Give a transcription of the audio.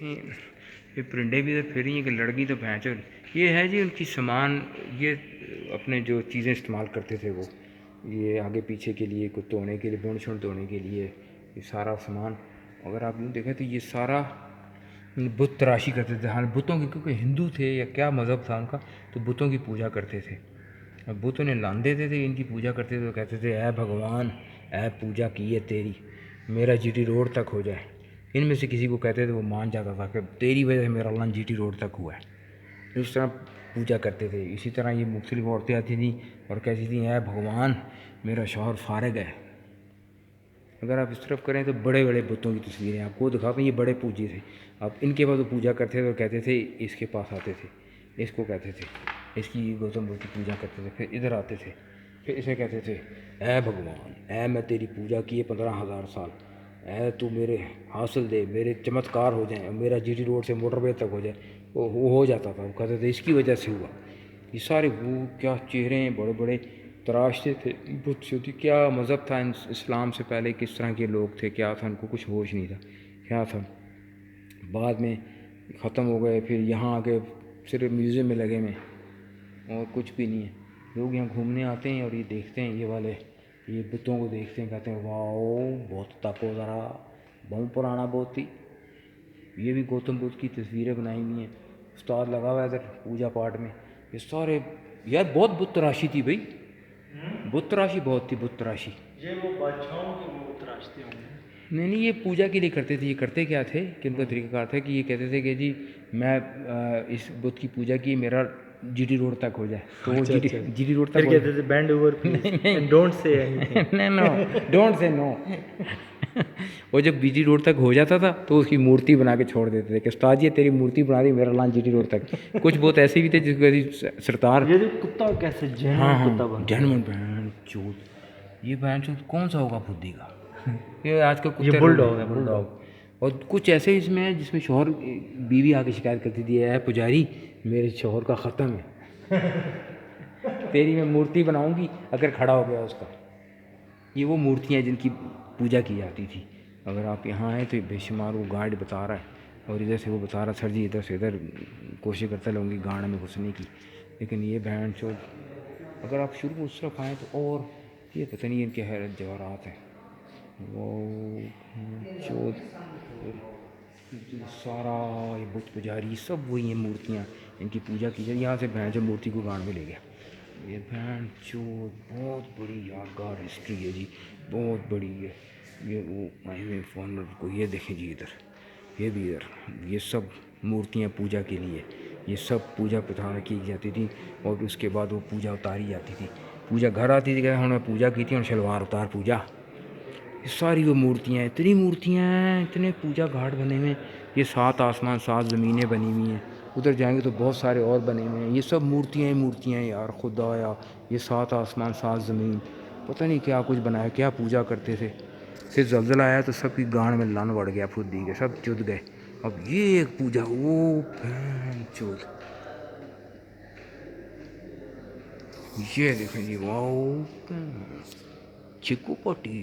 ये परिंदे भी तो फिर ही हैं कि लड़की तो भैंस ये है जी उनकी सामान। ये अपने जो चीज़ें इस्तेमाल करते थे वो, ये आगे पीछे के लिए, कुछ धोने के लिए, बुन शुन धोने के लिए, ये सारा सामान अगर आप यूँ देखें तो ये सारा बुत तराशी करते थे। हाँ, बुतों की, क्योंकि हिंदू थे या क्या मज़हब था उनका, तो बुतों की पूजा करते थे। अब बुत उन्हें लान देते थे, इनकी पूजा करते थे, तो कहते थे ऐ भगवान, ऐ पूजा की है तेरी, मेरा जीटी रोड तक हो जाए। इनमें से किसी को कहते थे, वो मान जाता था कि तेरी वजह से मेरा लन जीटी रोड तक हुआ है। इस तरह पूजा करते थे। इसी तरह ये मुख्तलिफ औरतें आती थीं और कहती थी ऐ भगवान, मेरा शौहर फारिग है। अगर आप इस तरफ करें तो बड़े बड़े बुतों की तस्वीरें आपको दिखाते हैं, ये बड़े पूजी थे। अब इनके पास वो पूजा करते थे और कहते थे, इसके पास आते थे, इसको कहते थे, इसकी गौतम बुद्ध की पूजा करते थे। फिर इधर आते थे, फिर इसे कहते थे ऐ भगवान, ऐ मैं तेरी पूजा किए 15,000 साल, ऐ तू मेरे हासिल दे, मेरे चमत्कार हो जाएँ, मेरा जीटी रोड से मोटरवे तक हो जाए। वो हो जाता था। वो कहते थे इसकी वजह से हुआ। ये सारे वो क्या चेहरे हैं, बड़े बड़े तराशते थे बुत से होती। क्या मज़हब था इस्लाम से पहले, किस तरह के लोग थे, क्या था, उनको कुछ होश नहीं था क्या था। बाद में ख़त्म हो गए, फिर यहाँ आके सिर्फ म्यूज़ियम में लगे में और कुछ भी नहीं है। लोग यहाँ घूमने आते हैं और ये देखते हैं, ये वाले ये बुतों को देखते हैं, कहते हैं वाओ बहुत तको ज़रा, बहुत पुराना बहुत ही। ये भी गौतम बुद्ध की तस्वीरें बनाई हुई हैं, उस्ताद लगा हुआ है इधर पूजा पाठ में। ये सारे यार बहुत बुत तराशी थी भाई, बुत तराशी बहुत थी, बुत तराशी। ये वो बादशाहों के वो तराशते होंगे। नहीं, ये पूजा के लिए करते थे। ये करते क्या थे कि उनका तरीक़ाकार था कि ये कहते थे कि जी मैं इस बुत की पूजा की, मेरा जीटी रोड तक हो जाए। तो वो अच्छा जीटी अच्छा। जीटी रोड फिर तक हो कहते थे band over please and don't say anything. नहीं नो, डोंट से नो। वो जब जीटी रोड तक हो जाता था तो उसकी मूर्ति बना के छोड़ देते थे कि उस्ताद जी तेरी मूर्ति बना दी, मेरा लान जीटी रोड तक। कुछ बहुत ऐसे भी थे जिसको सरतार। ये जो कुत्ता कैसे हाँ जेन्युइन कुत्ता हाँ, बन गया। जन्म बहन चोद, ये बहन चोद कौन सा होगा बुद्धि का। ये आज का ये कुत्ते रोग बुलडॉग है, है, बुलडॉग। बुलडॉग। और कुछ ऐसे इसमें है जिसमें शोहर बीवी आके शिकायत करती थी, ऐ पुजारी मेरे शोहर का ख़त्म है, तेरी मैं मूर्ति बनाऊंगी अगर खड़ा हो गया उसका। ये वो मूर्तियाँ जिनकी पूजा की जाती थी। अगर आप यहाँ आए तो ये बेशुमार वो गार्ड बता रहा है और इधर से वो बता रहा, सर जी इधर से इधर कोशिश करता रहूँगी गाड़ में घुसने की। लेकिन ये बहन चोद, अगर आप शुरू उस तरफ आएँ तो और ये पता नहीं इनके हैरत जवाहरात हैं वो चोद। सारा ये बुत पुजारी सब वही हैं, मूर्तियाँ इनकी पूजा की जाए। यहाँ से भैंस जो मूर्ति को गाड़ में ले गया। ये भैन चोद बहुत बड़ी यादगार हिस्ट्री है जी, बहुत बड़ी है। ये वो आए हुए फॉरनर को ये देखें जी, इधर ये भी इधर, ये सब मूर्तियाँ पूजा के लिए, ये सब पूजा प्रथा की जाती थी। और उसके बाद वो पूजा उतारी जाती थी। पूजा घर आती थी, हमने पूजा की थी और शलवार उतार पूजा। ये सारी वो मूर्तियाँ, इतनी मूर्तियाँ हैं, इतने पूजा घाट बने हुए हैं। ये 7 आसमान 7 ज़मीनें बनी हुई हैं। उधर जाएंगे तो बहुत सारे और बने हुए हैं। ये सब मूर्तियाँ ही मूर्तियाँ हैं यार, खुदाया। ये 7 आसमान 7 ज़मीन, पता नहीं क्या कुछ बनाया, क्या पूजा करते थे। फिर ज़लज़ला आया तो सबकी गांड में लन बढ़ गया, फुद्दी के सब चुद गए। अब ये एक पूजा, वो चुद, ये देखें जी वाओ चिकू पट्टी।